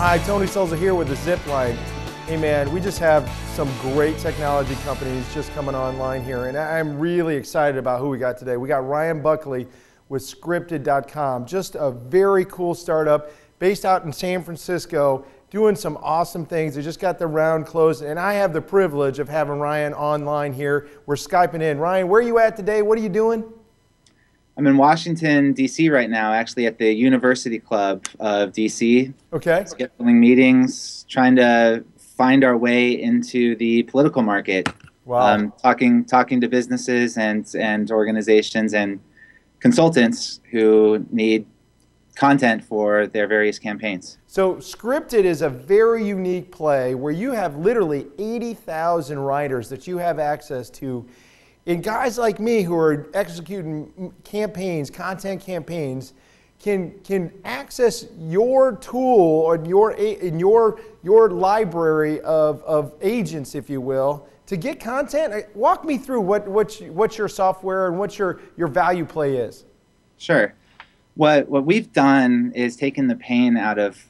Hi, Tony Souza here with the Zipline. Hey man, we just have some great technology companies just coming online here, and I'm really excited about who we got today. We got Ryan Buckley with Scripted.com, just a very cool startup based out in San Francisco, doing some awesome things. They just got the round closed, and I have the privilege of having Ryan online here. We're Skyping in. Ryan, where are you at today? What are you doing? I'm in Washington, D.C. right now, actually at the University Club of D.C. Okay. Scheduling meetings, trying to find our way into the political market. Wow. Talking to businesses and organizations and consultants who need content for their various campaigns. So Scripted is a very unique play where you have literally 80,000 writers that you have access to. And guys like me who are executing campaigns, content campaigns, can access your tool or your library of agents, if you will, to get content. Walk me through what your software and what your value play is. Sure. What we've done is taken the pain out of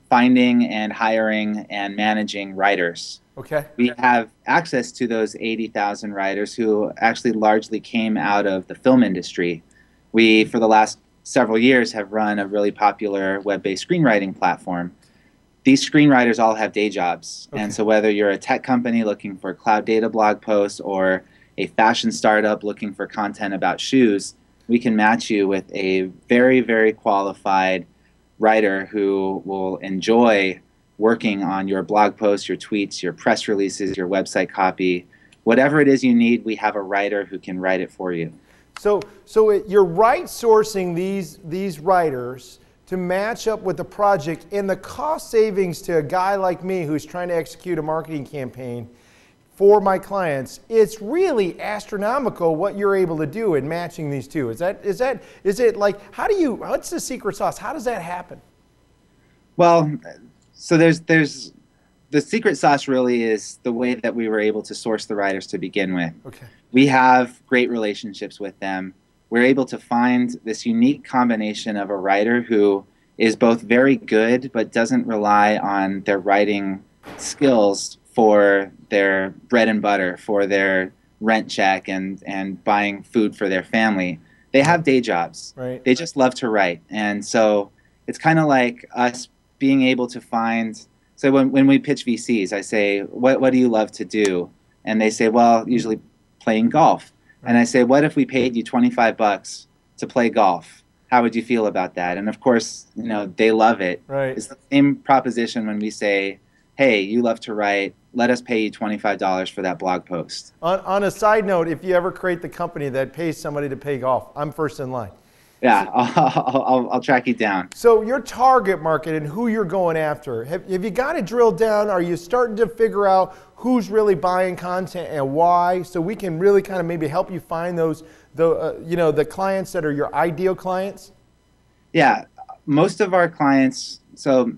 finding and hiring and managing writers. Okay. We have access to those 80,000 writers who actually largely came out of the film industry. We, for the last several years, have run a really popular web-based screenwriting platform. These screenwriters all have day jobs. Okay. And so whether you're a tech company looking for cloud data blog posts or a fashion startup looking for content about shoes, we can match you with a very, very qualified writer who will enjoy working on your blog posts, your tweets, your press releases, your website copy. Whatever it is you need, we have a writer who can write it for you. So you're right sourcing these writers to match up with the project, and the cost savings to a guy like me who's trying to execute a marketing campaign for my clients, it's really astronomical what you're able to do in matching these two. Is it like, what's the secret sauce? How does that happen? Well, so there's the secret sauce really is the way that we were able to source the writers to begin with. Okay. We have great relationships with them. We're able to find this unique combination of a writer who is both very good but doesn't rely on their writing skills for their bread and butter, for their rent check and buying food for their family. They have day jobs. Right. They just love to write. And so it's kind of like us being able to find, so when we pitch VCs, I say, what do you love to do? And they say, well, usually playing golf. Right. And I say, what if we paid you $25 to play golf? How would you feel about that? And of course, they love it. Right. It's the same proposition when we say, hey, you love to write, let us pay you $25 for that blog post. On a side note, if you ever create the company that pays somebody to play golf, I'm first in line. Yeah, I'll track you down. So your target market and who you're going after, have you got it drilled down? Are you starting to figure out who's really buying content and why, so we can really kind of maybe help you find those, the clients that are your ideal clients? Yeah, most of our clients, so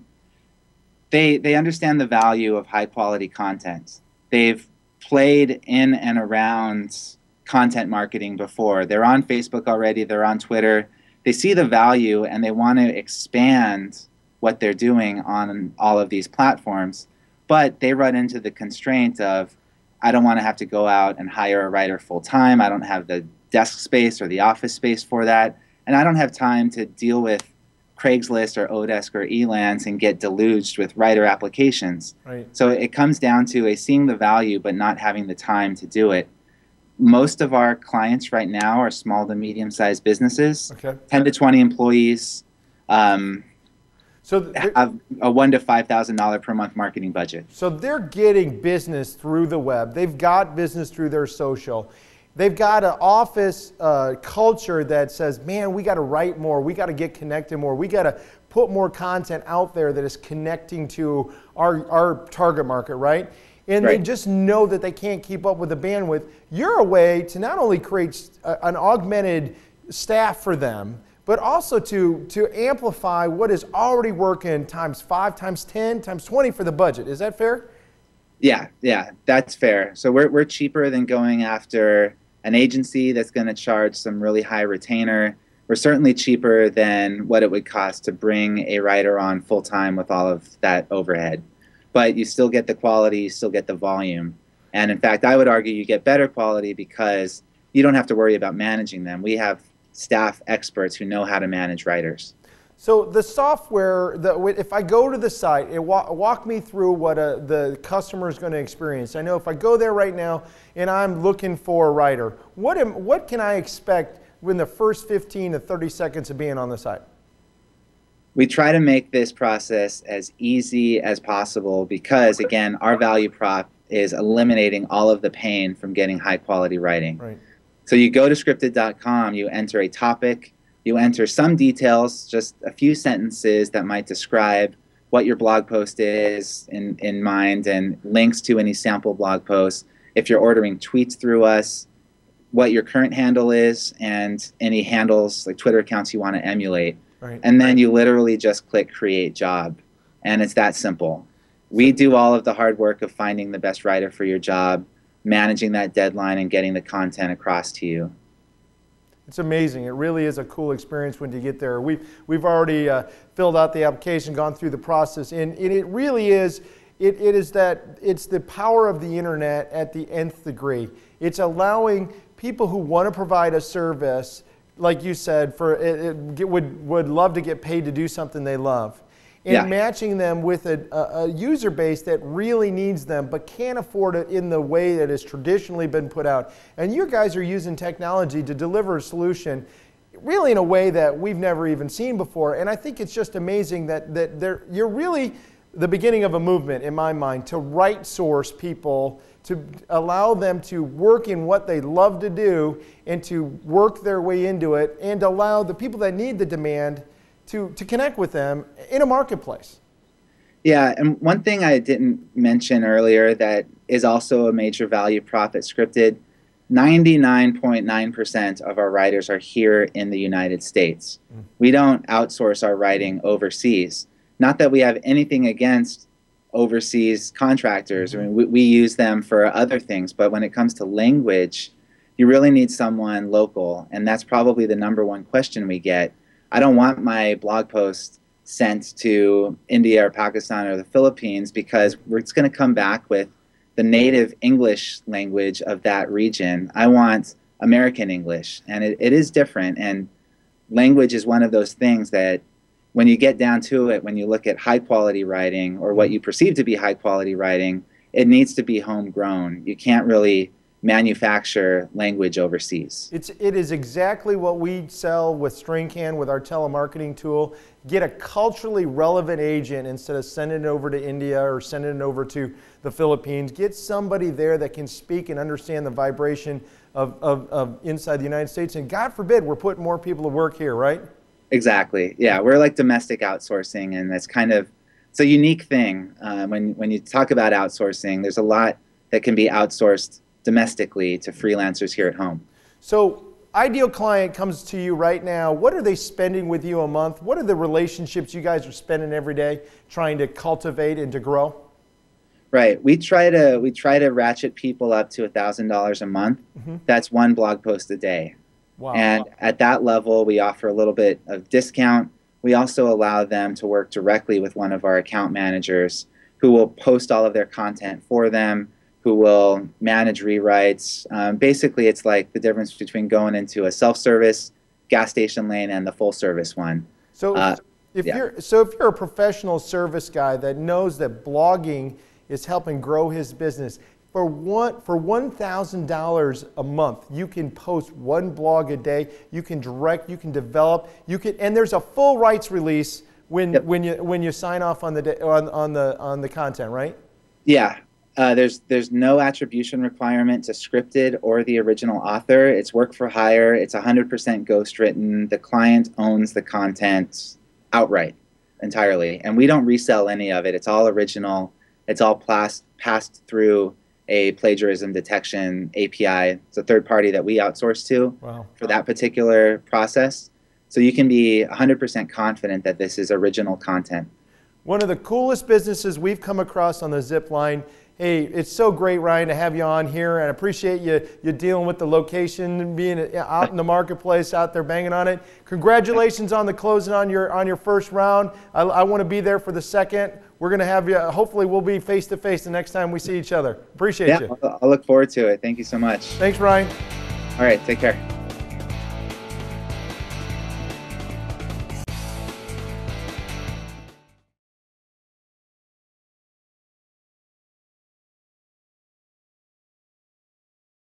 they understand the value of high quality content. They've played in and around content marketing before. They're on Facebook already, they're on Twitter. They see the value and they want to expand what they're doing on all of these platforms, but they run into the constraint of, I don't want to have to go out and hire a writer full time. I don't have the desk space or the office space for that. And I don't have time to deal with Craigslist or Odesk or Elance and get deluged with writer applications. Right. So it comes down to seeing the value but not having the time to do it. Most of our clients right now are small to medium-sized businesses, okay. 10 to 20 employees, so have a $1,000 to $5,000 per month marketing budget. So they're getting business through the web. They've got business through their social. They've got an office culture that says, man, we got to write more. We got to get connected more. We got to put more content out there that is connecting to our target market, right? And right. They just know that they can't keep up with the bandwidth. You're a way to not only create an augmented staff for them, but also to amplify what is already working times 5, times 10, times 20 for the budget. Is that fair? Yeah, that's fair. So we're cheaper than going after an agency that's going to charge some really high retainer we're certainly cheaper than what it would cost to bring a writer on full time with all of that overhead. But you still get the quality, you still get the volume. And in fact, I would argue you get better quality because you don't have to worry about managing them. We have staff experts who know how to manage writers. So the software, if I go to the site, walk me through what the customer is going to experience. I know if I go there right now and I'm looking for a writer, what can I expect within the first 15 to 30 seconds of being on the site? We try to make this process as easy as possible because, again, our value prop is eliminating all of the pain from getting high quality writing. Right. So you go to scripted.com, you enter a topic, you enter some details, just a few sentences that might describe what your blog post is in mind, and links to any sample blog posts. If you're ordering tweets through us, what your current handle is, and any handles like Twitter accounts you want to emulate. Right. And then you literally just click create job, and it's that simple. We do all of the hard work of finding the best writer for your job, managing that deadline, and getting the content across to you. It's amazing. It really is a cool experience when you get there. We've already filled out the application, gone through the process, and it really is. It's the power of the internet at the nth degree. It's allowing people who want to provide a service, like you said, would love to get paid to do something they love, and matching them with a user base that really needs them but can't afford it in the way that has traditionally been put out. And you guys are using technology to deliver a solution really in a way that we've never even seen before. And I think it's just amazing that you're really the beginning of a movement, in my mind, to right source people, to allow them to work in what they love to do and to work their way into it, and allow the people that need the demand to connect with them in a marketplace. Yeah, and one thing I didn't mention earlier that is also a major value prop at Scripted, 99.9% of our writers are here in the United States. We don't outsource our writing overseas. Not that we have anything against overseas contractors. I mean, we use them for other things, but when it comes to language, you really need someone local, and that's probably the number one question we get. I don't want my blog post sent to India or Pakistan or the Philippines because it's going to come back with the native English language of that region. I want American English, and it is different, and language is one of those things that when you get down to it, when you look at high quality writing or what you perceive to be high quality writing, it needs to be homegrown. You can't really manufacture language overseas. It is exactly what we sell with StringCan, with our telemarketing tool. Get a culturally relevant agent instead of sending it over to India or sending it over to the Philippines. Get somebody there that can speak and understand the vibration of inside the United States. And God forbid we're putting more people to work here, right? Exactly. Yeah, we're like domestic outsourcing, and that's it's a unique thing. When you talk about outsourcing, there's a lot that can be outsourced domestically to freelancers here at home. So, ideal client comes to you right now. What are they spending with you a month? What are the relationships you guys are spending every day trying to cultivate and to grow? Right. We try to ratchet people up to $1,000 a month. That's one blog post a day. Wow. And at that level, we offer a little bit of discount. We also allow them to work directly with one of our account managers who will post all of their content for them, who will manage rewrites. Basically, it's like the difference between going into a self-service gas station lane and the full-service one. So if you're a professional service guy that knows that blogging is helping grow his business, for $1,000 a month, you can post one blog a day. You can direct, you can develop, and there's a full rights release when you sign off on the content, right? Yeah. There's no attribution requirement to Scripted or the original author. It's work for hire. It's 100% ghostwritten. The client owns the content outright, entirely, and we don't resell any of it. It's all original. It's all passed through a plagiarism detection API. It's a third party that we outsource to for that particular process. So you can be 100% confident that this is original content. One of the coolest businesses we've come across on the zip line Hey, it's so great, Ryan, to have you on here, and I appreciate you dealing with the location and being out in the marketplace, out there banging on it. Congratulations on the closing on your first round. I want to be there for the second. We're going to have you. Hopefully, we'll be face to face the next time we see each other. Appreciate you. I'll look forward to it. Thank you so much. Thanks, Ryan. All right, take care.